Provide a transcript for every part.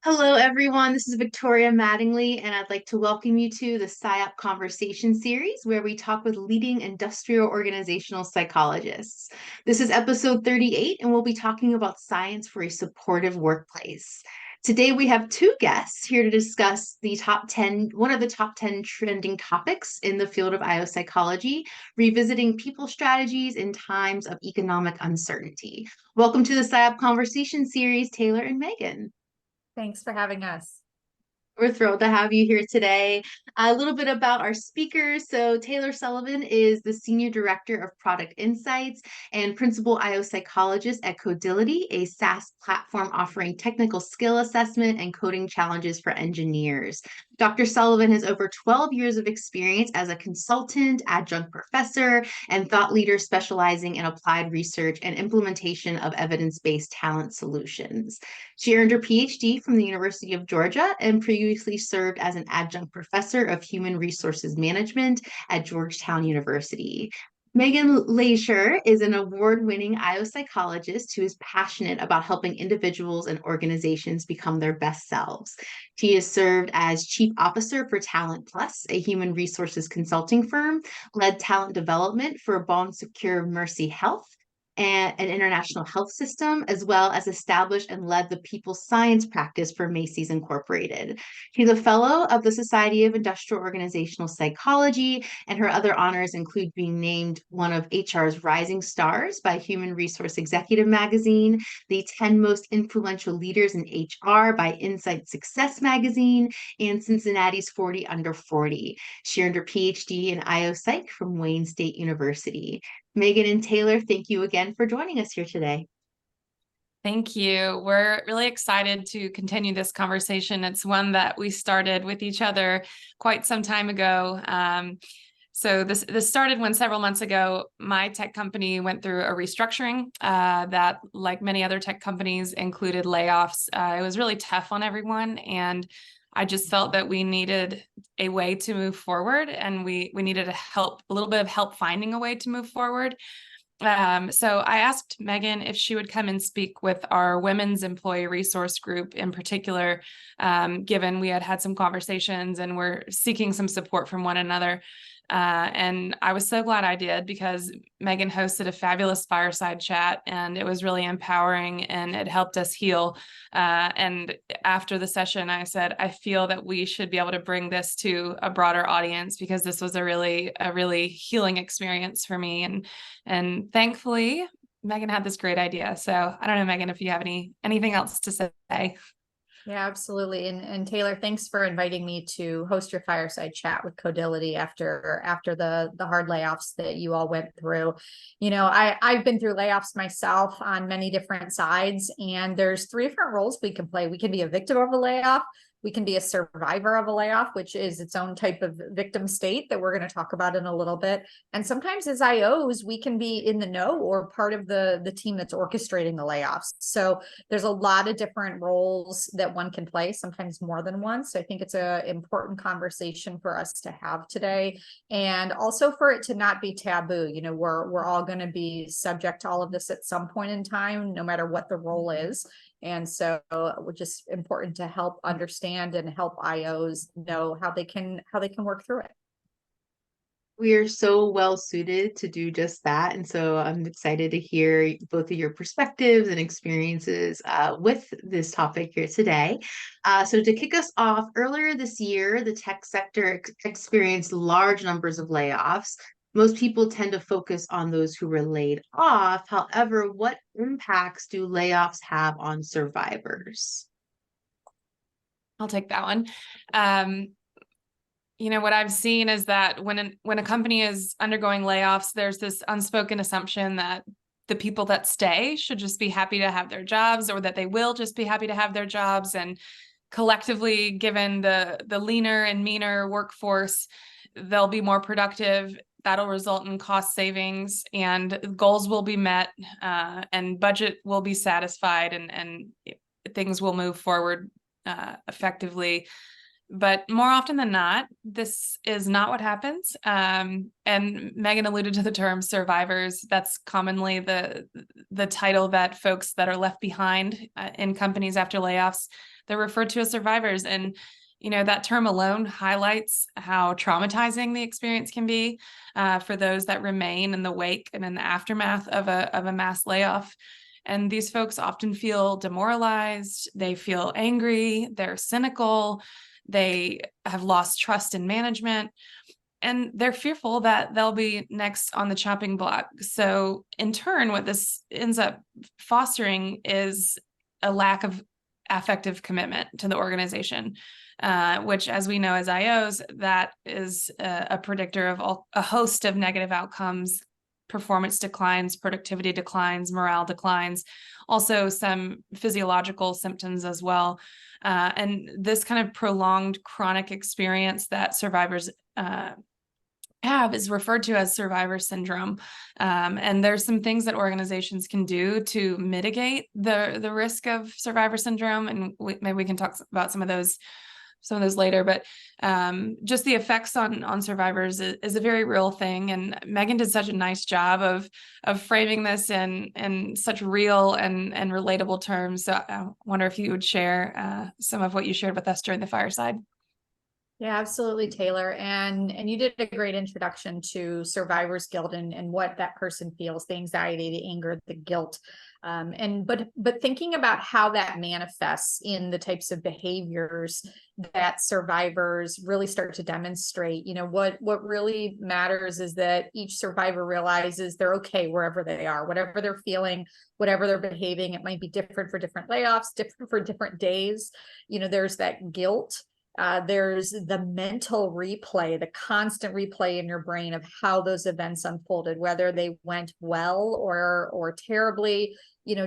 Hello, everyone. This is Victoria Mattingly, and I'd like to welcome you to the SIOP Conversation Series, where we talk with leading industrial organizational psychologists. This is episode 38, and we'll be talking about science for a supportive workplace. Today, we have two guests here to discuss one of the top 10 trending topics in the field of IO psychology, revisiting people strategies in times of economic uncertainty. Welcome to the SIOP Conversation Series, Taylor and Megan. Thanks for having us. We're thrilled to have you here today. A little bit about our speakers. So, Taylor Sullivan is the Senior Director of Product Insights and Principal IO Psychologist at Codility, a SaaS platform offering technical skill assessment and coding challenges for engineers. Dr. Sullivan has over 12 years of experience as a consultant, adjunct professor, and thought leader specializing in applied research and implementation of evidence-based talent solutions. She earned her Ph.D. from the University of Georgia and previously served as an adjunct professor of human resources management at Georgetown University. Megan Leasher is an award-winning IO psychologist who is passionate about helping individuals and organizations become their best selves. She has served as chief officer for Talent Plus, a human resources consulting firm, led talent development for Bon Secours Mercy Health, and an international health system, as well as established and led the people science practice for Macy's Incorporated. She's a fellow of the Society of Industrial Organizational Psychology, and her other honors include being named one of HR's Rising Stars by Human Resource Executive Magazine, the 10 Most Influential Leaders in HR by Insight Success Magazine, and Cincinnati's 40 Under 40. She earned her PhD in IO Psych from Wayne State University. Megan and Taylor, thank you again for joining us here today. Thank you. We're really excited to continue this conversation. It's one that we started with each other quite some time ago. So this started when several months ago, my tech company went through a restructuring that, like many other tech companies, included layoffs. It was really tough on everyone, and I just felt that we needed a way to move forward, and we needed a little bit of help finding a way to move forward. So I asked Megan if she would come and speak with our women's employee resource group in particular, given we had some conversations and we're seeking some support from one another. And I was so glad I did, because Megan hosted a fabulous fireside chat, and it was really empowering, and it helped us heal. And after the session, I said, I feel that we should be able to bring this to a broader audience, because this was a really healing experience for me. And thankfully, Megan had this great idea. So I don't know, Megan, if you have anything else to say. Yeah, absolutely. And Taylor, thanks for inviting me to host your fireside chat with Codility after the hard layoffs that you all went through. You know, I've been through layoffs myself on many different sides, and there's three different roles we can play. We can be a victim of a layoff. We can be a survivor of a layoff, which is its own type of victim state that we're going to talk about in a little bit. And sometimes as IOs, we can be in the know or part of the team that's orchestrating the layoffs. So there's a lot of different roles that one can play, sometimes more than one. So I think it's an important conversation for us to have today, and also for it to not be taboo. You know, we're all going to be subject to all of this at some point in time, no matter what the role is. And so it's just important to help understand and help IOs know how they can work through it. We are so well suited to do just that. And so I'm excited to hear both of your perspectives and experiences with this topic here today. So to kick us off, earlier this year, the tech sector experienced large numbers of layoffs. Most people tend to focus on those who were laid off. However, what impacts do layoffs have on survivors? I'll take that one. You know, what I've seen is that when a company is undergoing layoffs, there's this unspoken assumption that the people that stay should just be happy to have their jobs, or that they will just be happy to have their jobs. And collectively, given the leaner and meaner workforce, they'll be more productive. That'll result in cost savings, and goals will be met, and budget will be satisfied, and things will move forward effectively. But more often than not, this is not what happens. And Megan alluded to the term survivors. That's commonly the title that folks that are left behind in companies after layoffs, they're referred to as survivors. And that term alone highlights how traumatizing the experience can be for those that remain in the wake and in the aftermath of a mass layoff. And these folks often feel demoralized, they feel angry, they're cynical, they have lost trust in management, and they're fearful that they'll be next on the chopping block. So in turn, what this ends up fostering is a lack of affective commitment to the organization, which, as we know as IOs, that is a predictor of a host of negative outcomes: performance declines, productivity declines, morale declines, also some physiological symptoms as well. And this kind of prolonged chronic experience that survivors have is referred to as survivor syndrome. And there's some things that organizations can do to mitigate the risk of survivor syndrome. And maybe we can talk about some of those later, but just the effects on survivors is a very real thing. And Megan did such a nice job of framing this in such real and relatable terms. So I wonder if you would share some of what you shared with us during the fireside. Yeah, absolutely, Taylor. And you did a great introduction to survivor's guilt and what that person feels, the anxiety, the anger, the guilt. But thinking about how that manifests in the types of behaviors that survivors really start to demonstrate, what really matters is that each survivor realizes they're okay wherever they are, whatever they're feeling, whatever they're behaving. It might be different for different layoffs, different for different days. There's that guilt. There's the mental replay, the constant replay in your brain of how those events unfolded, whether they went well or terribly.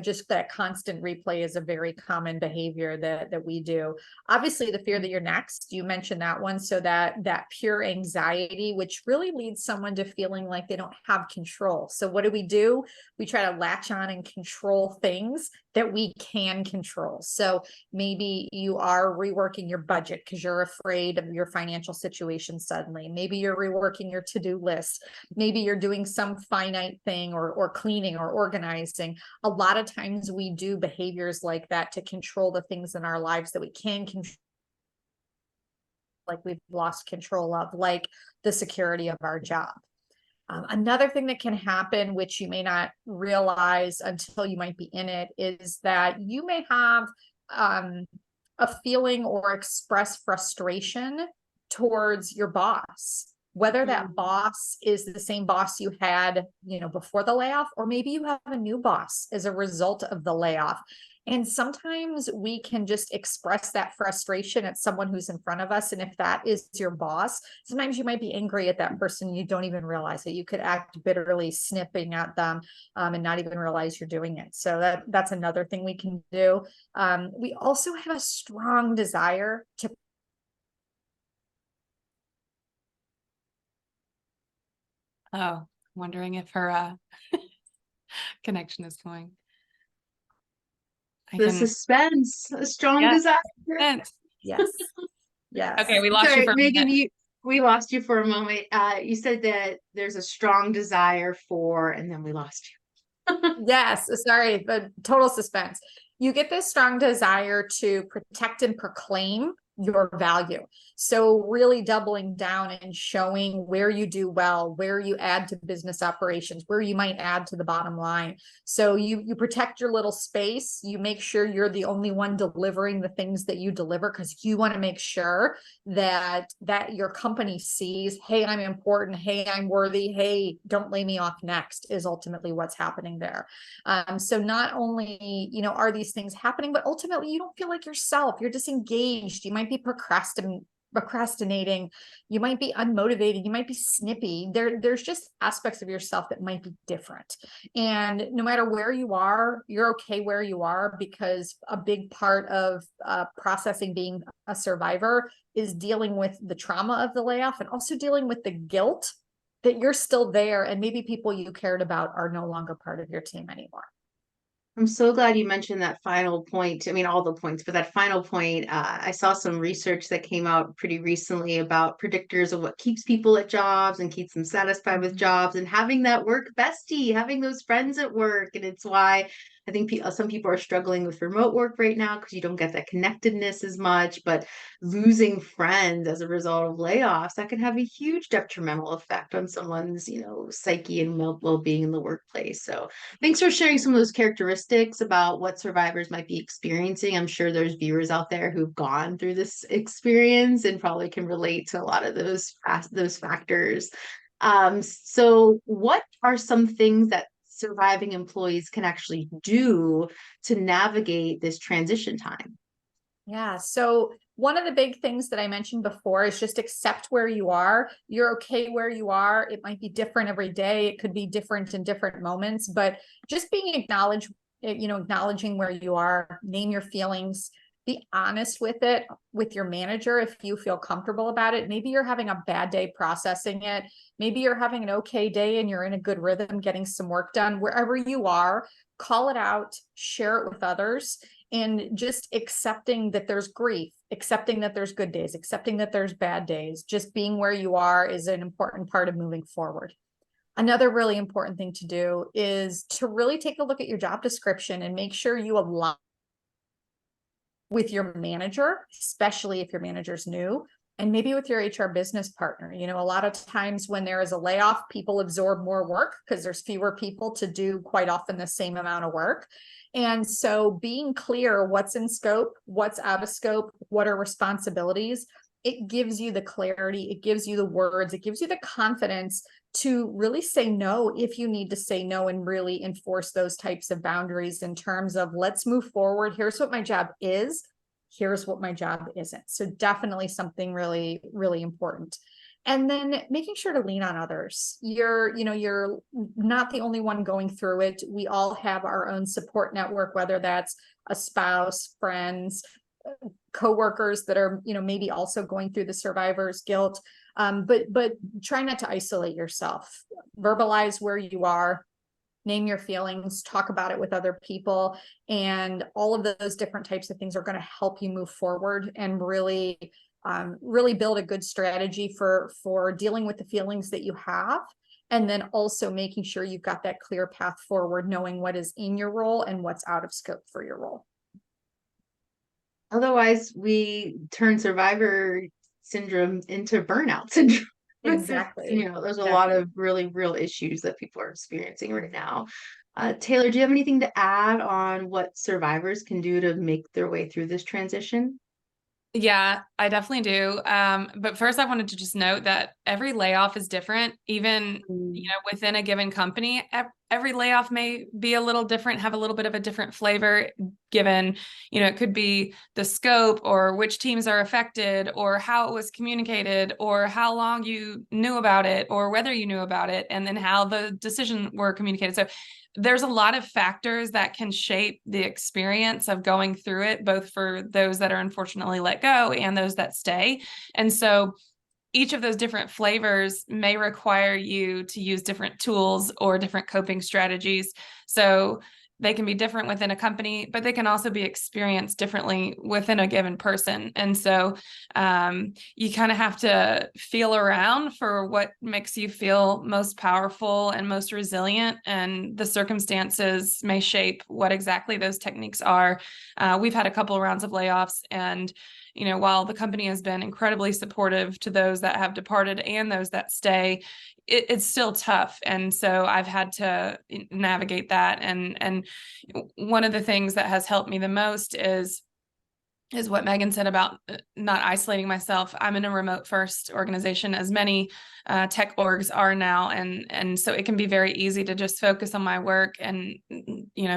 Just that constant replay is a very common behavior that we do. Obviously, the fear that you're next, you mentioned that one. So that pure anxiety, which really leads someone to feeling like they don't have control. So what do? We try to latch on and control things that we can control. So maybe you are reworking your budget because you're afraid of your financial situation suddenly. Maybe you're reworking your to-do list. Maybe you're doing some finite thing or cleaning or organizing. A lot of times we do behaviors like that to control the things in our lives that we can control, like we've lost control of, like the security of our job. Another thing that can happen, which you may not realize until you might be in it, is that you may have a feeling or express frustration towards your boss, whether that boss is the same boss you had, before the layoff, or maybe you have a new boss as a result of the layoff. And sometimes we can just express that frustration at someone who's in front of us. And if that is your boss, sometimes you might be angry at that person. You don't even realize it. You could act bitterly, snipping at them and not even realize you're doing it. So that's another thing we can do. We also have a strong desire to wondering if her connection is going. Suspense, a strong desire. Yes. Yes. Okay, we lost you for Megan, we lost you for a moment. You said that there's a strong desire for, and then we lost you. Yes, sorry, the total suspense. You get this strong desire to protect and proclaim your value. So really doubling down and showing where you do well, where you add to business operations, where you might add to the bottom line. So you protect your little space. You make sure you're the only one delivering the things that you deliver, because you want to make sure that your company sees, hey, I'm important. Hey, I'm worthy. Hey, don't lay me off next, is ultimately what's happening there. So not only, are these things happening, but ultimately you don't feel like yourself. You're disengaged. You might be procrastinating, you might be unmotivated, you might be snippy. There's just aspects of yourself that might be different. And no matter where you are, you're okay where you are, because a big part of processing being a survivor is dealing with the trauma of the layoff, and also dealing with the guilt that you're still there, and maybe people you cared about are no longer part of your team anymore. I'm so glad you mentioned that final point. I mean, all the points, but that final point, I saw some research that came out pretty recently about predictors of what keeps people at jobs and keeps them satisfied with jobs, and having that work bestie, having those friends at work. And it's why I think some people are struggling with remote work right now because you don't get that connectedness as much, but losing friends as a result of layoffs, that can have a huge detrimental effect on someone's, psyche and well-being in the workplace. So thanks for sharing some of those characteristics about what survivors might be experiencing. I'm sure there's viewers out there who've gone through this experience and probably can relate to a lot of those factors. So what are some things that surviving employees can actually do to navigate this transition time? Yeah. So one of the big things that I mentioned before is just accept where you are. You're okay where you are. It might be different every day. It could be different in different moments, but just being acknowledging where you are, name your feelings, be honest with it, with your manager if you feel comfortable about it. Maybe you're having a bad day processing it. Maybe you're having an okay day and you're in a good rhythm getting some work done. Wherever you are, call it out, share it with others, and just accepting that there's grief, accepting that there's good days, accepting that there's bad days. Just being where you are is an important part of moving forward. Another really important thing to do is to really take a look at your job description and make sure you align with your manager, especially if your manager's new, and maybe with your HR business partner. A lot of times when there is a layoff, people absorb more work because there's fewer people to do quite often the same amount of work. And so being clear what's in scope, what's out of scope, what are responsibilities, it gives you the clarity, it gives you the words, it gives you the confidence to really say no if you need to say no, and really enforce those types of boundaries in terms of, let's move forward. Here's what my job is. Here's what my job isn't. So definitely something really, really important. And then making sure to lean on others. You're not the only one going through it. We all have our own support network, whether that's a spouse, friends, coworkers that are, maybe also going through the survivor's guilt. But try not to isolate yourself. Verbalize where you are, name your feelings, talk about it with other people, and all of those different types of things are going to help you move forward and really build a good strategy for dealing with the feelings that you have, and then also making sure you've got that clear path forward, knowing what is in your role and what's out of scope for your role. Otherwise, we turn survivor syndrome into burnout syndrome. Exactly. There's a lot of really real issues that people are experiencing right now. Taylor, do you have anything to add on what survivors can do to make their way through this transition? Yeah, I definitely do. But first I wanted to just note that every layoff is different. Even, within a given company, every layoff may be a little different, have a little bit of a different flavor, given, it could be the scope or which teams are affected or how it was communicated or how long you knew about it or whether you knew about it, and then how the decision were communicated. So there's a lot of factors that can shape the experience of going through it, both for those that are unfortunately let go and those that stay. And so each of those different flavors may require you to use different tools or different coping strategies. So they can be different within a company, but they can also be experienced differently within a given person. And so you kind of have to feel around for what makes you feel most powerful and most resilient, and the circumstances may shape what exactly those techniques are. We've had a couple of rounds of layoffs, and while the company has been incredibly supportive to those that have departed and those that stay, it's still tough. And so I've had to navigate that. And one of the things that has helped me the most is what Megan said about not isolating myself. I'm in a remote first organization, as many tech orgs are now. And so it can be very easy to just focus on my work and,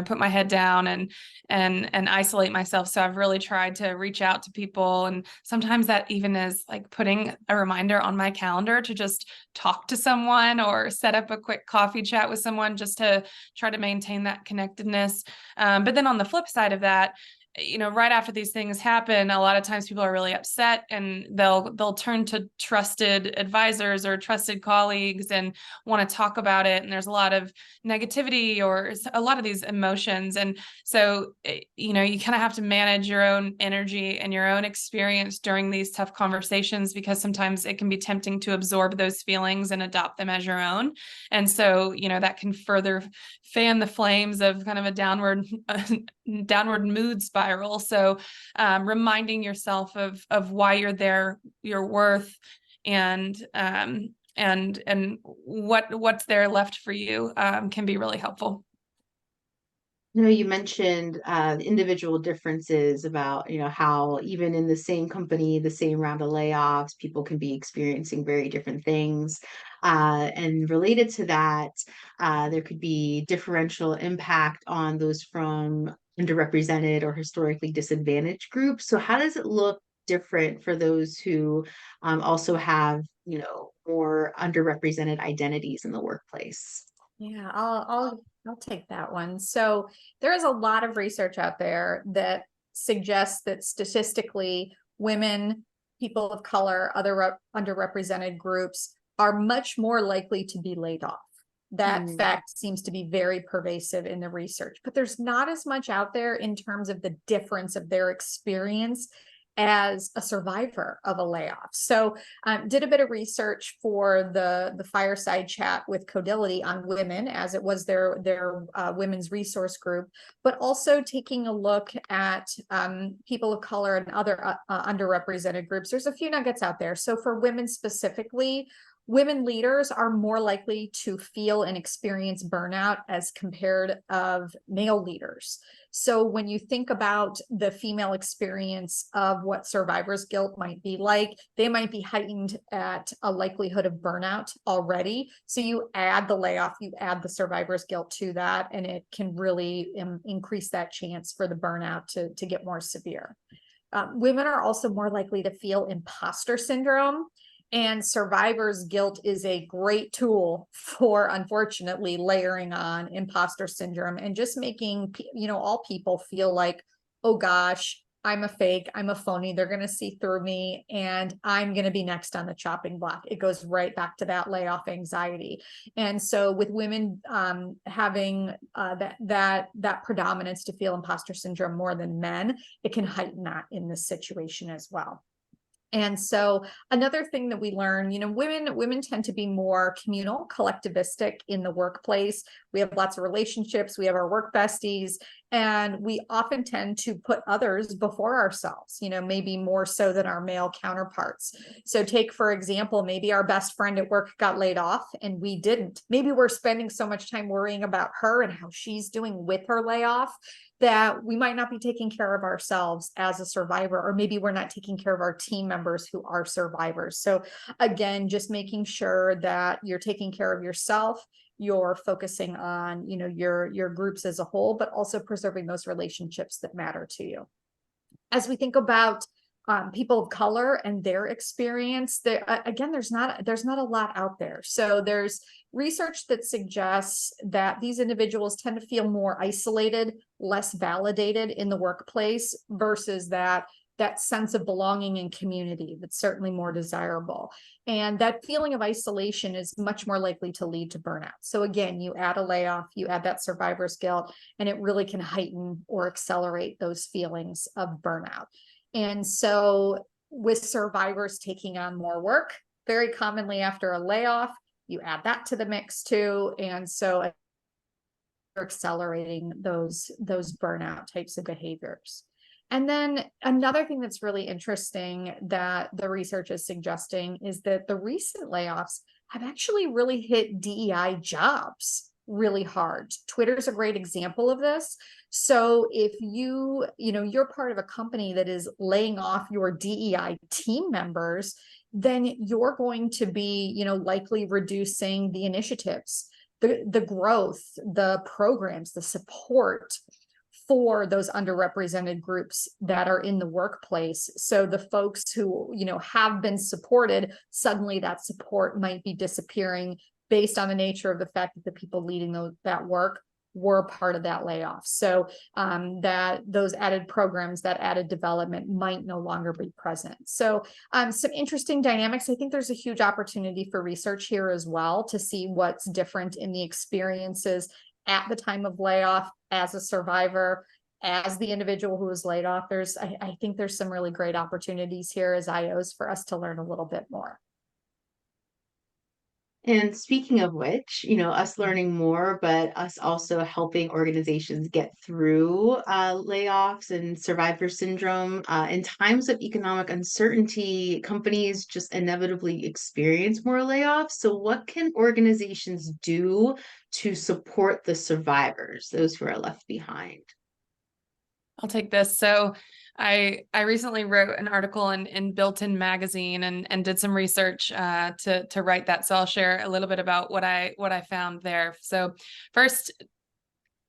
put my head down and isolate myself. So I've really tried to reach out to people. And sometimes that even is like putting a reminder on my calendar to just talk to someone or set up a quick coffee chat with someone, just to try to maintain that connectedness. But then on the flip side of that, right after these things happen, a lot of times people are really upset, and they'll turn to trusted advisors or trusted colleagues and want to talk about it. And there's a lot of negativity or a lot of these emotions. And so, you kind of have to manage your own energy and your own experience during these tough conversations, because sometimes it can be tempting to absorb those feelings and adopt them as your own. And so, that can further fan the flames of kind of a downward mood spiral. So reminding yourself of why you're there, your worth, and what's there left for you can be really helpful. You mentioned individual differences about, how even in the same company, the same round of layoffs, people can be experiencing very different things. And related to that, there could be differential impact on those from underrepresented or historically disadvantaged groups. So how does it look different for those who also have, more underrepresented identities in the workplace? Yeah, I'll take that one. So there is a lot of research out there that suggests that statistically, women, people of color, other underrepresented groups are much more likely to be laid off. That fact seems to be very pervasive in the research, but there's not as much out there in terms of the difference of their experience as a survivor of a layoff. So did a bit of research for the fireside chat with Codility on women, as it was their women's resource group, but also taking a look at people of color and other underrepresented groups. There's a few nuggets out there. So for women specifically, women leaders are more likely to feel and experience burnout as compared of male leaders. So when you think about the female experience of what survivor's guilt might be like, they might be heightened at a likelihood of burnout already. So you add the layoff, you add the survivor's guilt to that, and it can really increase that chance for the burnout to get more severe. Women are also more likely to feel imposter syndrome. And survivor's guilt is a great tool for, unfortunately, layering on imposter syndrome and just making, all people feel like, oh gosh, I'm a fake, I'm a phony, they're going to see through me, and I'm going to be next on the chopping block. It goes right back to that layoff anxiety. And so with women having that predominance to feel imposter syndrome more than men, it can heighten that in this situation as well. And so another thing that we learn, women tend to be more communal, collectivistic in the workplace. We have lots of relationships. We have our work besties, and we often tend to put others before ourselves, maybe more so than our male counterparts. So take, for example, maybe our best friend at work got laid off and we didn't. Maybe we're spending so much time worrying about her and how she's doing with her layoff that we might not be taking care of ourselves as a survivor, or maybe we're not taking care of our team members who are survivors. So again, just making sure that you're taking care of yourself, you're focusing on, your groups as a whole, but also preserving those relationships that matter to you. As we think about people of color and their experience, again, there's not a lot out there. So there's research that suggests that these individuals tend to feel more isolated, less validated in the workplace versus that sense of belonging and community that's certainly more desirable. And that feeling of isolation is much more likely to lead to burnout. So again, you add a layoff, you add that survivor's guilt, and it really can heighten or accelerate those feelings of burnout. And so with survivors taking on more work, very commonly after a layoff, you add that to the mix too. And so you're accelerating those burnout types of behaviors. And then another thing that's really interesting that the research is suggesting is that the recent layoffs have actually really hit DEI jobs really hard. Twitter's a great example of this. So if you're part of a company that is laying off your DEI team members, then you're going to be, likely reducing the initiatives, the growth, the programs, the support for those underrepresented groups that are in the workplace. So the folks who, have been supported, suddenly that support might be disappearing based on the nature of the fact that the people leading that work were part of that layoff. So that those added programs, that added development might no longer be present. So some interesting dynamics. I think there's a huge opportunity for research here as well to see what's different in the experiences at the time of layoff as a survivor, as the individual who was laid off. I think there's some really great opportunities here as IOs for us to learn a little bit more. And speaking of which, us learning more, but us also helping organizations get through layoffs and survivor syndrome. In times of economic uncertainty, companies just inevitably experience more layoffs. So, what can organizations do to support the survivors, those who are left behind? I'll take this. So I recently wrote an article in Built-in magazine and did some research to write that. So I'll share a little bit about what I found there. So first,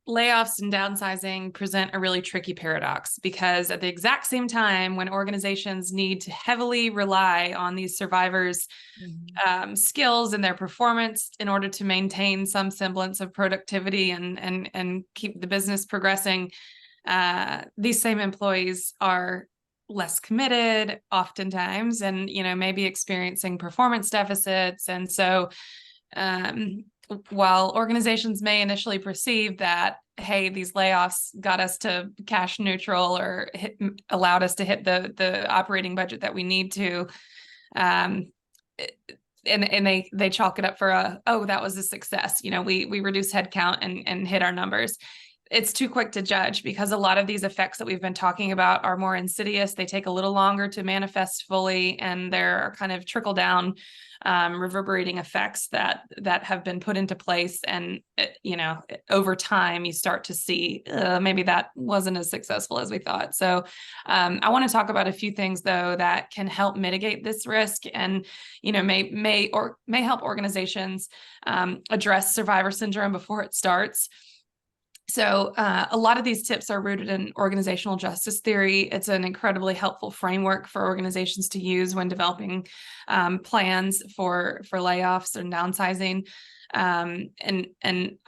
layoffs and downsizing present a really tricky paradox, because at the exact same time when organizations need to heavily rely on these survivors' skills and their performance in order to maintain some semblance of productivity and keep the business progressing, these same employees are less committed oftentimes, and maybe experiencing performance deficits. And so while organizations may initially perceive that, hey, these layoffs got us to cash neutral or allowed us to hit the operating budget that we need to, and they chalk it up for that was a success. We reduced headcount and hit our numbers. It's too quick to judge, because a lot of these effects that we've been talking about are more insidious. They take a little longer to manifest fully, and there are kind of trickle down reverberating effects that have been put into place. And, over time, you start to see maybe that wasn't as successful as we thought. So I want to talk about a few things, though, that can help mitigate this risk and, may help organizations address survivor syndrome before it starts. So a lot of these tips are rooted in organizational justice theory. It's an incredibly helpful framework for organizations to use when developing plans for layoffs and downsizing. And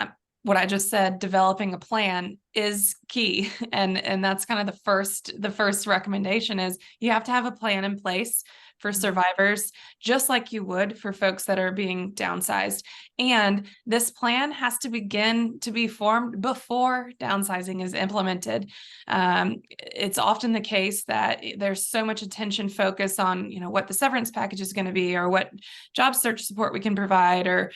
what I just said, developing a plan is key. And that's kind of the first recommendation is you have to have a plan in place for survivors, just like you would for folks that are being downsized. And this plan has to begin to be formed before downsizing is implemented. It's often the case that there's so much attention focused on, what the severance package is going to be, or what job search support we can provide, or,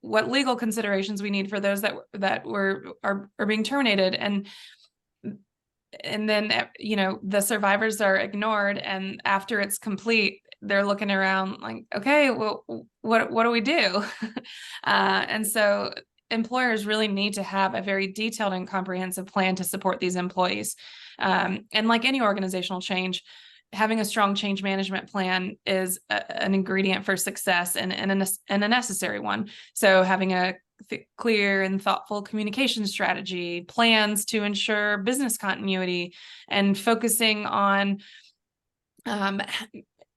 what legal considerations we need for those that are being terminated. And then, the survivors are ignored. And after it's complete, they're looking around like, okay, well, what do we do? And so employers really need to have a very detailed and comprehensive plan to support these employees. And like any organizational change, having a strong change management plan is an ingredient for success and a necessary one. So having a clear and thoughtful communication strategy, plans to ensure business continuity, and focusing on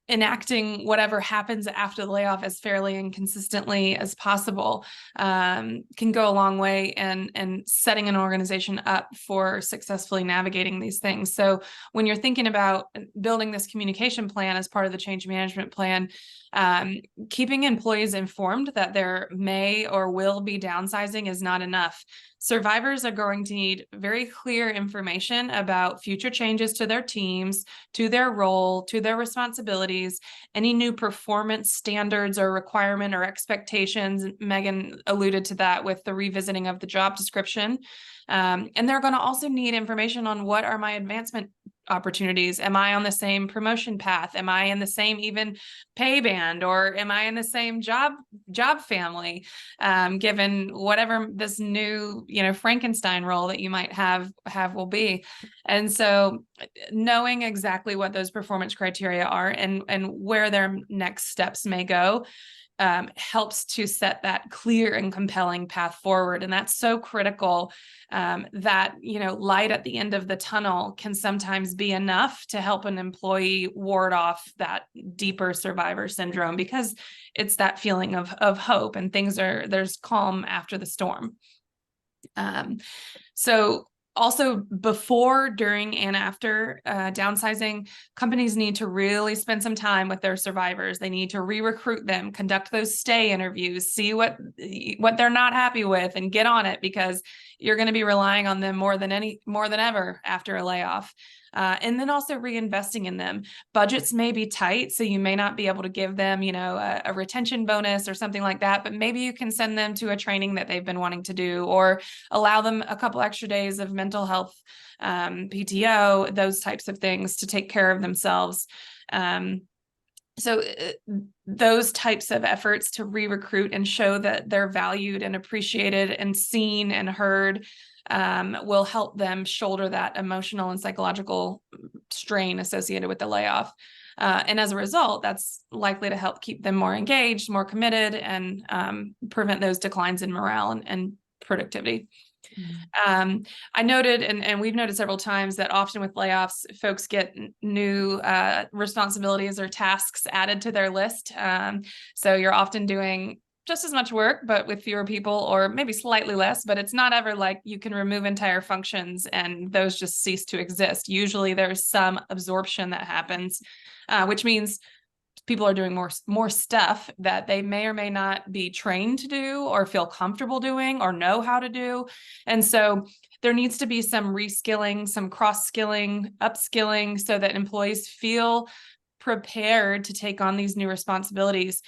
enacting whatever happens after the layoff as fairly and consistently as possible can go a long way and setting an organization up for successfully navigating these things. So when you're thinking about building this communication plan as part of the change management plan, keeping employees informed that there may or will be downsizing is not enough. Survivors are going to need very clear information about future changes to their teams, to their role, to their responsibilities, any new performance standards or requirement or expectations. Megan alluded to that with the revisiting of the job description. And they're going to also need information on what are my advancement opportunities. Am I on the same promotion path? Am I in the same even pay band, or am I in the same job family? Given whatever this new, Frankenstein role that you might have will be. And so knowing exactly what those performance criteria are and where their next steps may go helps to set that clear and compelling path forward. And that's so critical that, light at the end of the tunnel can sometimes be enough to help an employee ward off that deeper survivor syndrome, because it's that feeling of hope and there's calm after the storm. So also before, during, and after downsizing, companies need to really spend some time with their survivors. They need to re-recruit them, conduct those stay interviews, see what they're not happy with, and get on it, because you're going to be relying on them more than ever after a layoff. And then also reinvesting in them. Budgets may be tight, so you may not be able to give them, a retention bonus or something like that, but maybe you can send them to a training that they've been wanting to do, or allow them a couple extra days of mental health, PTO, those types of things to take care of themselves. So those types of efforts to re-recruit and show that they're valued and appreciated and seen and heard will help them shoulder that emotional and psychological strain associated with the layoff. And as a result, that's likely to help keep them more engaged, more committed, and prevent those declines in morale and productivity. I noted, and we've noted several times, that often with layoffs, folks get new responsibilities or tasks added to their list. So you're often doing just as much work, but with fewer people, or maybe slightly less, but it's not ever like you can remove entire functions and those just cease to exist. Usually there's some absorption that happens, which means people are doing more stuff that they may or may not be trained to do, or feel comfortable doing, or know how to do. And so there needs to be some reskilling, some cross-skilling, upskilling, so that employees feel prepared to take on these new responsibilities.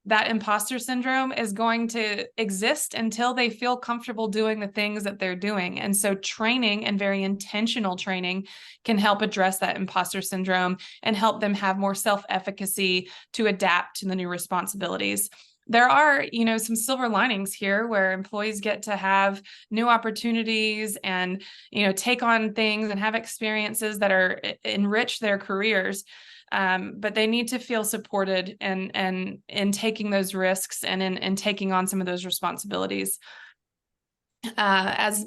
That imposter syndrome is going to exist until they feel comfortable doing the things that they're doing. And so training, and very intentional training, can help address that imposter syndrome and help them have more self-efficacy to adapt to the new responsibilities. There are, some silver linings here, where employees get to have new opportunities and, take on things and have experiences that are enrich their careers. But they need to feel supported and in taking those risks, and in taking on some of those responsibilities. As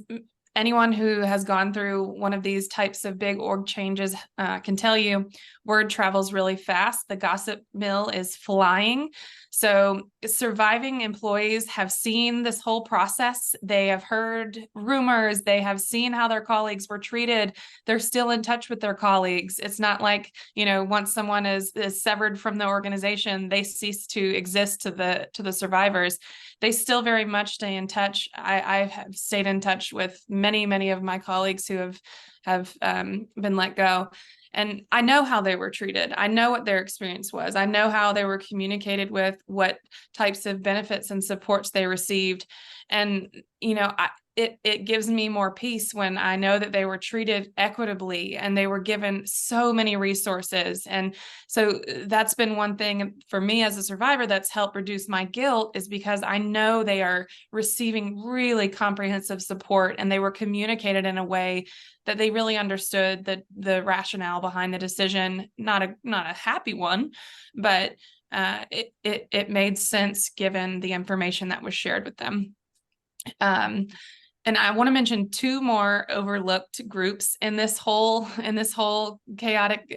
anyone who has gone through one of these types of big org changes can tell you, word travels really fast. The gossip mill is flying. So surviving employees have seen this whole process. They have heard rumors. They have seen how their colleagues were treated. They're still in touch with their colleagues. It's not like, once someone is severed from the organization, they cease to exist to the survivors. They still very much stay in touch. I have stayed in touch with many of my colleagues who have been let go. And I know how they were treated. I know what their experience was. I know how they were communicated with, what types of benefits and supports they received. And, it gives me more peace when I know that they were treated equitably and they were given so many resources. And so that's been one thing for me as a survivor that's helped reduce my guilt, is because I know they are receiving really comprehensive support, and they were communicated in a way that they really understood the rationale behind the decision. Not a happy one, but it made sense given the information that was shared with them. And I want to mention two more overlooked groups in this whole chaotic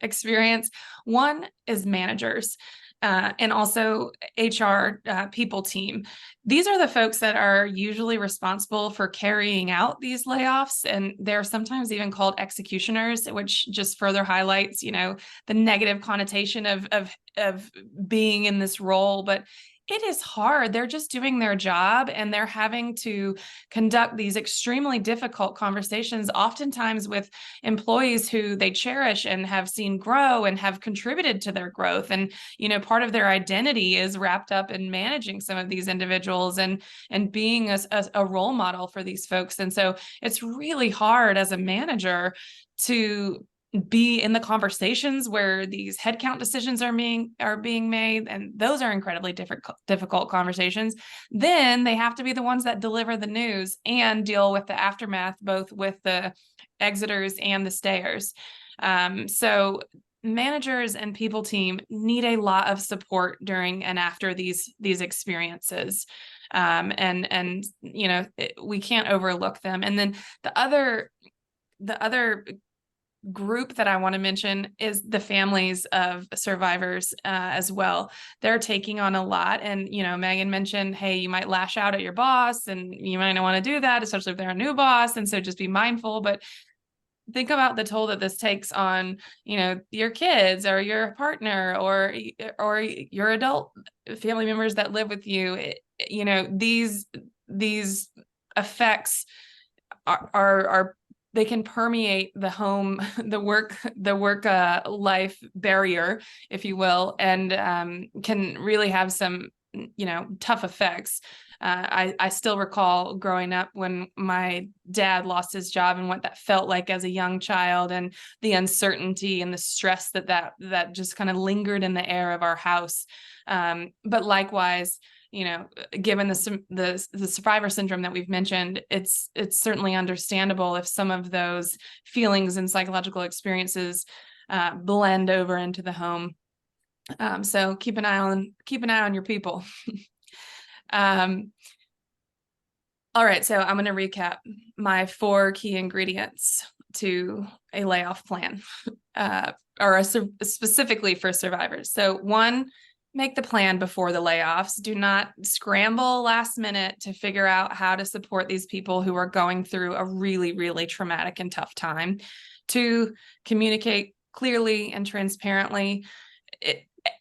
experience. One is managers. And also HR people team. These are the folks that are usually responsible for carrying out these layoffs, and they're sometimes even called executioners, which just further highlights, the negative connotation of being in this role. But it is hard. They're just doing their job, and they're having to conduct these extremely difficult conversations, oftentimes with employees who they cherish and have seen grow and have contributed to their growth. And, part of their identity is wrapped up in managing some of these individuals and being a role model for these folks. And so it's really hard as a manager to be in the conversations where these headcount decisions are being made, and those are incredibly difficult conversations. Then they have to be the ones that deliver the news and deal with the aftermath, both with the exiters and the stayers. So managers and people team need a lot of support during and after these experiences. And we can't overlook them. And then the other group that I want to mention is the families of survivors as well. They're taking on a lot. And, Megan mentioned, hey, you might lash out at your boss and you might not want to do that, especially if they're a new boss. And so just be mindful. But think about the toll that this takes on, your kids or your partner or your adult family members that live with you. These effects are they can permeate the home, the work life barrier, if you will, and can really have some, tough effects. I still recall growing up when my dad lost his job and what that felt like as a young child, and the uncertainty and the stress that just kind of lingered in the air of our house. But likewise, given the survivor syndrome that we've mentioned, it's certainly understandable if some of those feelings and psychological experiences blend over into the home. So keep an eye on your people. All right, so I'm going to recap my 4 key ingredients to a layoff plan, specifically for survivors. So 1, make the plan before the layoffs. Do not scramble last minute to figure out how to support these people who are going through a really, really traumatic and tough time. 2, communicate clearly and transparently.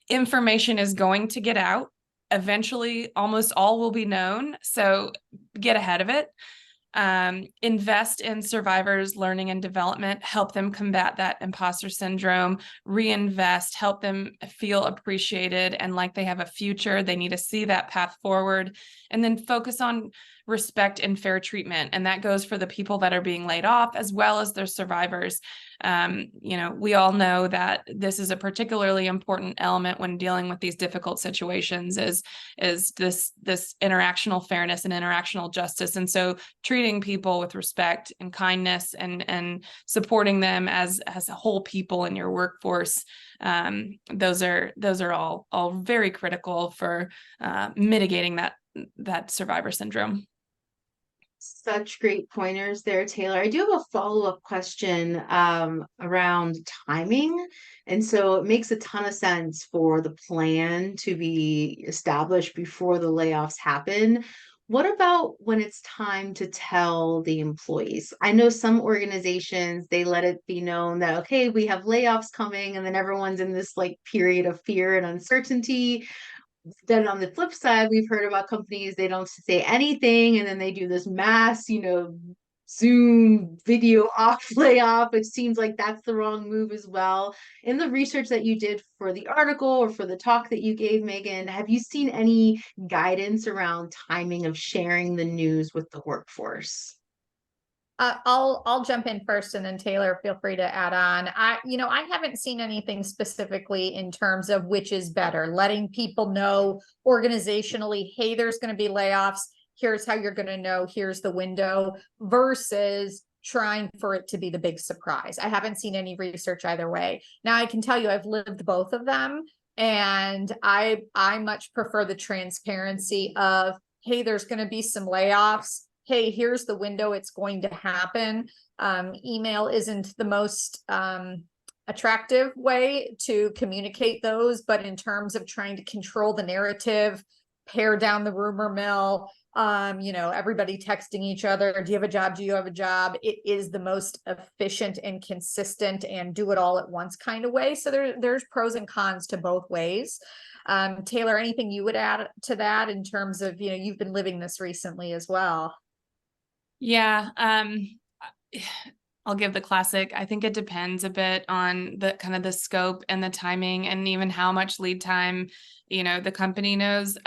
Information is going to get out. Eventually, almost all will be known. So get ahead of it. Invest in survivors' learning and development, help them combat that imposter syndrome, reinvest, help them feel appreciated and like they have a future. They need to see that path forward, and then focus on respect and fair treatment. And that goes for the people that are being laid off as well as their survivors. We all know that this is a particularly important element when dealing with these difficult situations is this interactional fairness and interactional justice. And so treating people with respect and kindness and supporting them as a whole people in your workforce, those are all very critical for mitigating that survivor syndrome. Such great pointers there, Taylor. I do have a follow-up question around timing. And so it makes a ton of sense for the plan to be established before the layoffs happen. What about when it's time to tell the employees? I know some organizations, they let it be known that, okay, we have layoffs coming, and then everyone's in this period of fear and uncertainty. Then on the flip side, we've heard about companies, they don't say anything, and then they do this mass, Zoom video off layoff. It seems like that's the wrong move as well. In the research that you did for the article or for the talk that you gave, Megan, have you seen any guidance around timing of sharing the news with the workforce? I'll jump in first, and then Taylor, feel free to add on. I haven't seen anything specifically in terms of which is better, letting people know organizationally, hey, there's going to be layoffs. Here's how you're going to know. Here's the window, versus trying for it to be the big surprise. I haven't seen any research either way. Now, I can tell you I've lived both of them, and I much prefer the transparency of, hey, there's going to be some layoffs. Hey, here's the window it's going to happen. Email isn't the most attractive way to communicate those, but in terms of trying to control the narrative, pare down the rumor mill, everybody texting each other, do you have a job? Do you have a job? It is the most efficient and consistent and do it all at once kind of way. So there's pros and cons to both ways. Taylor, anything you would add to that in terms of, you've been living this recently as well? Yeah, I'll give the classic. I think it depends a bit on the kind of the scope and the timing and even how much lead time, the company knows.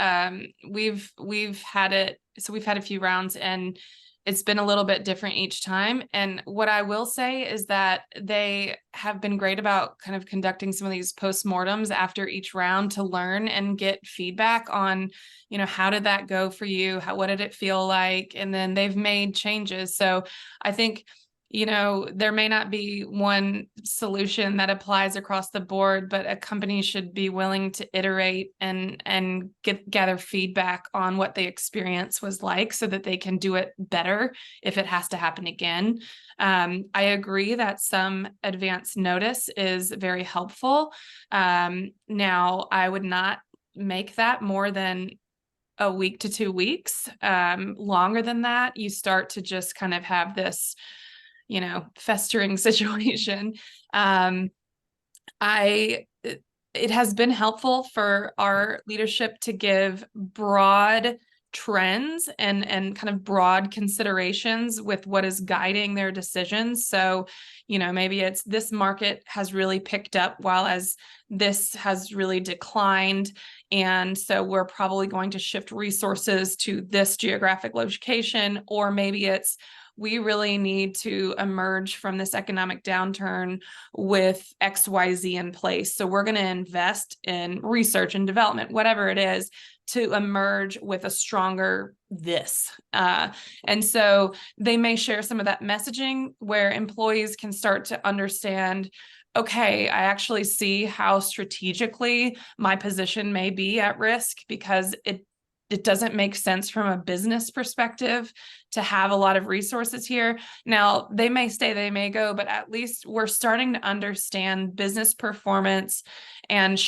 We've had it. So we've had a few rounds, and it's been a little bit different each time. And what I will say is that they have been great about kind of conducting some of these postmortems after each round to learn and get feedback on, how did that go for you? What did it feel like? And then they've made changes. So I think, there may not be one solution that applies across the board, but a company should be willing to iterate and gather feedback on what the experience was like so that they can do it better if it has to happen again. I agree that some advance notice is very helpful. Now, I would not make that more than a week to 2 weeks. Longer than that, you start to just kind of have this festering situation. It has been helpful for our leadership to give broad trends and kind of broad considerations with what is guiding their decisions. So, maybe it's this market has really picked up while as this has really declined. And so we're probably going to shift resources to this geographic location, or maybe it's we really need to emerge from this economic downturn with XYZ in place. So we're going to invest in research and development, whatever it is, to emerge with a stronger this. And so they may share some of that messaging where employees can start to understand, okay, I actually see how strategically my position may be at risk because it doesn't make sense from a business perspective to have a lot of resources here. Now, they may stay, they may go, but at least we're starting to understand business performance and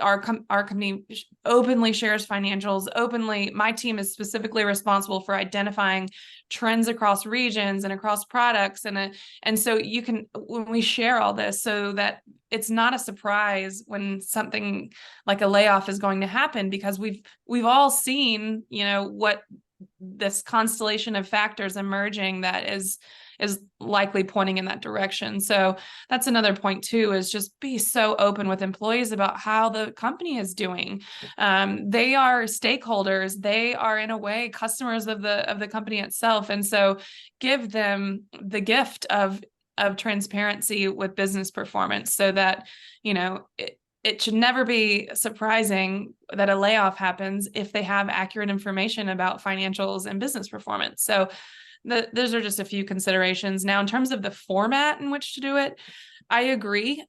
our company openly shares financials openly. My team is specifically responsible for identifying trends across regions and across products. And so when we share all this so that it's not a surprise when something like a layoff is going to happen, because we've all seen, what this constellation of factors emerging that is likely pointing in that direction. So that's another point too, is just be so open with employees about how the company is doing. They are stakeholders. They are in a way customers of the company itself. And so give them the gift of transparency with business performance so that, it should never be surprising that a layoff happens if they have accurate information about financials and business performance. So those are just a few considerations. Now, in terms of the format in which to do it, I agree.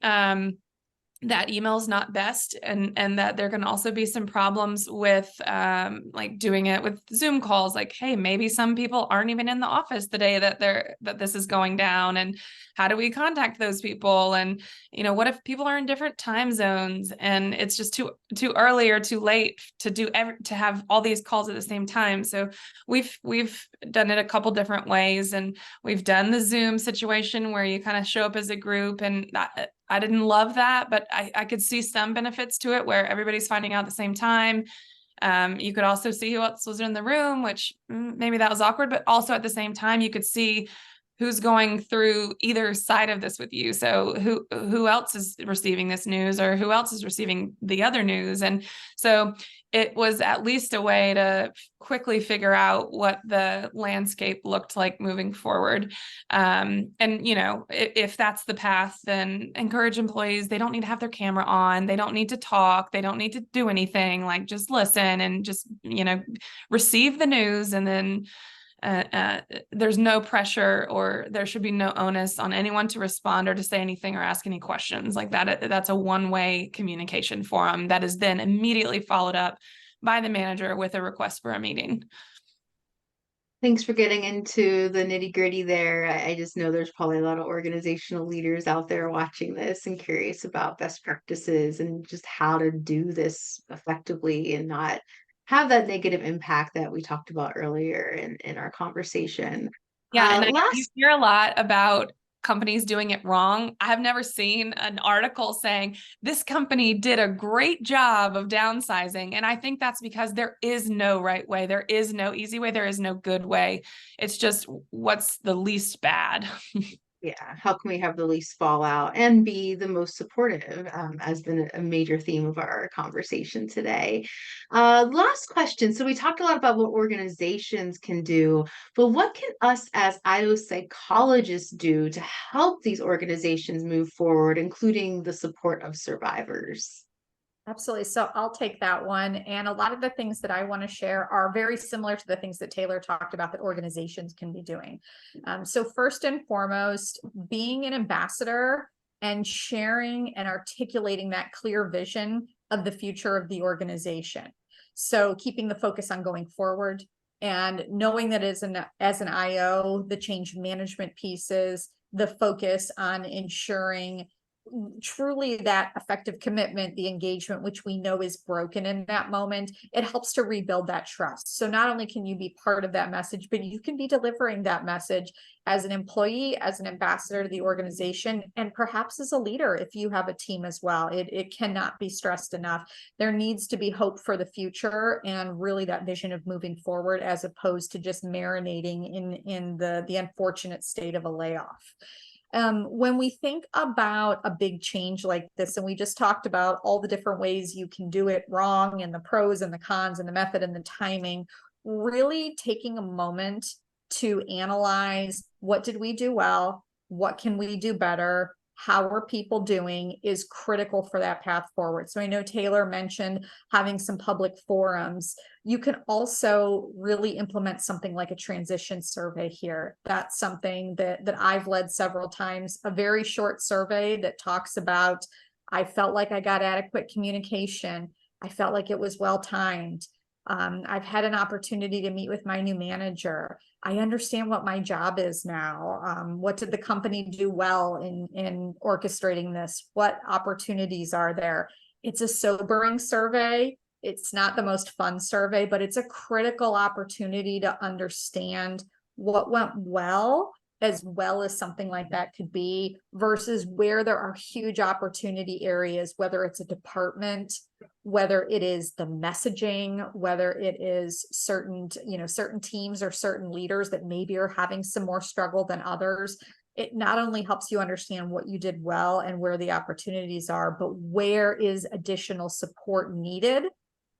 That email is not best, and that there can also be some problems with like doing it with Zoom calls. Like, hey, maybe some people aren't even in the office the day that this is going down, and how do we contact those people? And what if people are in different time zones and it's just too early or too late to have all these calls at the same time? So we've done it a couple different ways, and we've done the Zoom situation where you kind of show up as a group, and I didn't love that, but I could see some benefits to it where everybody's finding out at the same time. You could also see who else was in the room, which maybe that was awkward, but also at the same time, you could see who's going through either side of this with you. So who else is receiving this news, or who else is receiving the other news? And so it was at least a way to quickly figure out what the landscape looked like moving forward. And, if that's the path, then encourage employees. They don't need to have their camera on. They don't need to talk. They don't need to do anything. Like, just listen and just, receive the news. And then there's no pressure, or there should be no onus on anyone to respond or to say anything or ask any questions like that. That's a one-way communication forum that is then immediately followed up by the manager with a request for a meeting. Thanks for getting into the nitty-gritty there. I just know there's probably a lot of organizational leaders out there watching this and curious about best practices and just how to do this effectively and not have that negative impact that we talked about earlier in our conversation. Yeah, and you hear a lot about companies doing it wrong. I've never seen an article saying this company did a great job of downsizing. And I think that's because there is no right way. There is no easy way. There is no good way. It's just what's the least bad. Yeah, how can we have the least fallout and be the most supportive, has been a major theme of our conversation today. Last question. So we talked a lot about what organizations can do, but what can us as IO psychologists do to help these organizations move forward, including the support of survivors? Absolutely. So I'll take that one. And a lot of the things that I want to share are very similar to the things that Taylor talked about that organizations can be doing. So first and foremost, being an ambassador and sharing and articulating that clear vision of the future of the organization. So keeping the focus on going forward and knowing that as an IO, the change management pieces, the focus on ensuring truly that effective commitment, the engagement, which we know is broken in that moment, it helps to rebuild that trust. So not only can you be part of that message, but you can be delivering that message as an employee, as an ambassador to the organization, and perhaps as a leader if you have a team as well. It cannot be stressed enough. There needs to be hope for the future and really that vision of moving forward, as opposed to just marinating in the unfortunate state of a layoff. When we think about a big change like this, and we just talked about all the different ways you can do it wrong and the pros and the cons and the method and the timing, really taking a moment to analyze, what did we do well? What can we do better? How are people doing is critical for that path forward. So I know Taylor mentioned having some public forums. You can also really implement something like a transition survey here. That's something that I've led several times, a very short survey that talks about, I felt like I got adequate communication. I felt like it was well timed. I've had an opportunity to meet with my new manager. I understand what my job is now. What did the company do well in orchestrating this? What opportunities are there? It's a sobering survey. It's not the most fun survey, but it's a critical opportunity to understand what went well as something like that could be, versus where there are huge opportunity areas, whether it's a department, whether it is the messaging, whether it is certain teams or certain leaders that maybe are having some more struggle than others. It not only helps you understand what you did well and where the opportunities are, but where is additional support needed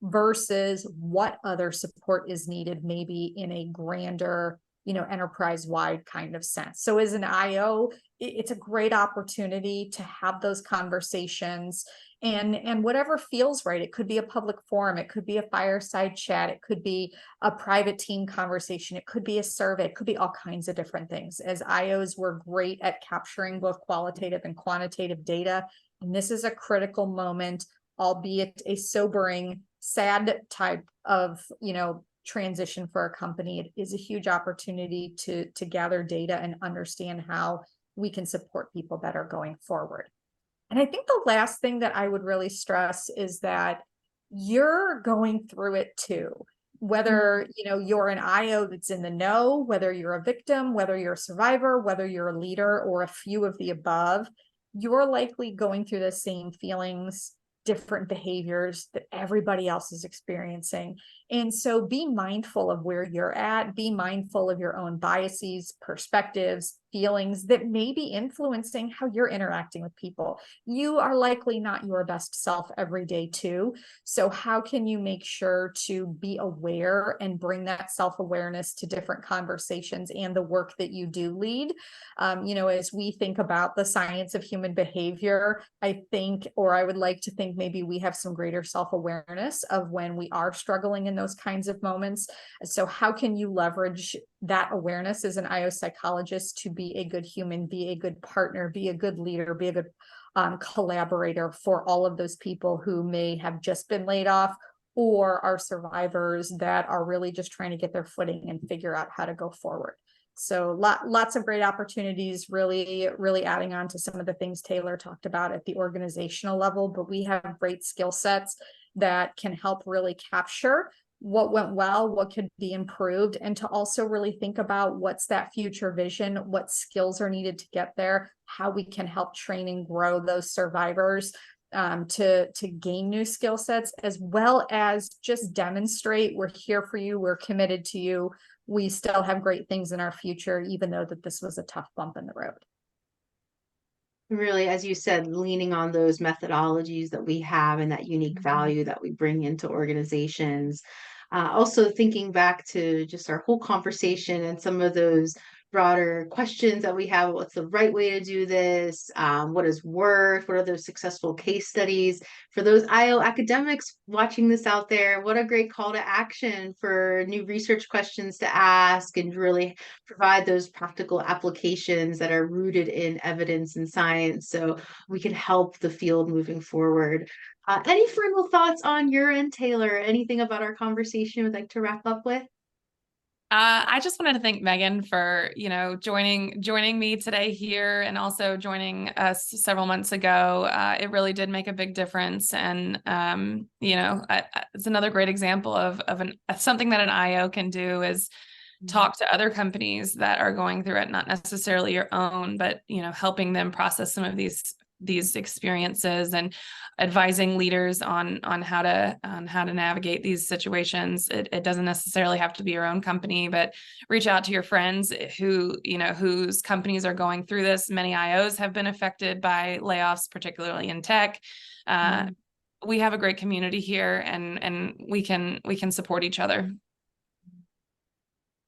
versus what other support is needed, maybe in a grander, enterprise-wide kind of sense. So as an IO, it's a great opportunity to have those conversations and whatever feels right. It could be a public forum, it could be a fireside chat, it could be a private team conversation, it could be a survey, it could be all kinds of different things. As IOs, we're great at capturing both qualitative and quantitative data, and this is a critical moment, albeit a sobering, sad type of transition for a company. It is a huge opportunity to gather data and understand how we can support people better going forward. And I think the last thing that I would really stress is that you're going through it too. Whether you're an IO that's in the know, whether you're a victim, whether you're a survivor, whether you're a leader, or a few of the above, you're likely going through the same feelings, different behaviors that everybody else is experiencing. And so be mindful of where you're at, be mindful of your own biases, perspectives, feelings that may be influencing how you're interacting with people. You are likely not your best self every day too. So how can you make sure to be aware and bring that self-awareness to different conversations and the work that you do lead? As we think about the science of human behavior, I would like to think maybe we have some greater self-awareness of when we are struggling in those kinds of moments. So how can you leverage that awareness as an IO psychologist to be a good human, be a good partner, be a good leader, be a good collaborator for all of those people who may have just been laid off or are survivors that are really just trying to get their footing and figure out how to go forward. So lots of great opportunities, really, really adding on to some of the things Taylor talked about at the organizational level, but we have great skill sets that can help really capture what went well, what could be improved, and to also really think about what's that future vision, what skills are needed to get there, how we can help train and grow those survivors to gain new skill sets, as well as just demonstrate we're here for you, we're committed to you, we still have great things in our future, even though that this was a tough bump in the road. Really, as you said, leaning on those methodologies that we have and that unique value that we bring into organizations. Also thinking back to just our whole conversation and some of those broader questions that we have. What's the right way to do this? What has worked? What are those successful case studies? For those IO academics watching this out there, what a great call to action for new research questions to ask and really provide those practical applications that are rooted in evidence and science so we can help the field moving forward. Any final thoughts on your end, Taylor? Anything about our conversation you'd like to wrap up with? I just wanted to thank Megan for, joining me today here and also joining us several months ago. It really did make a big difference. And, it's another great example of something that an IO can do is talk to other companies that are going through it, not necessarily your own, but, helping them process some of these experiences and advising leaders on how to navigate these situations. It doesn't necessarily have to be your own company, but reach out to your friends whose companies are going through this. Many IOs have been affected by layoffs, particularly in tech. We have a great community here, and we can support each other.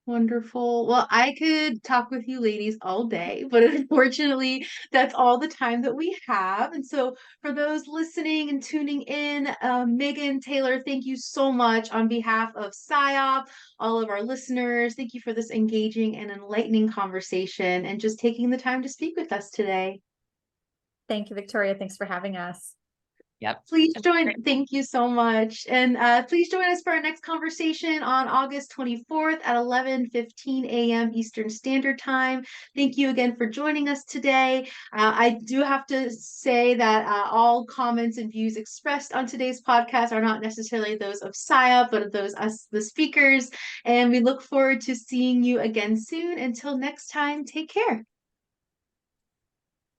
Wonderful. Well, I could talk with you ladies all day, but unfortunately, that's all the time that we have. And so, for those listening and tuning in, Megan, Taylor, thank you so much on behalf of SIOP, all of our listeners. Thank you for this engaging and enlightening conversation and just taking the time to speak with us today. Thank you, Victoria. Thanks for having us. Yep. Please join. Thank you so much. And please join us for our next conversation on August 24th at 11:15 a.m. Eastern Standard Time. Thank you again for joining us today. I do have to say that all comments and views expressed on today's podcast are not necessarily those of SIOP, but of those us, the speakers. And we look forward to seeing you again soon. Until next time, take care.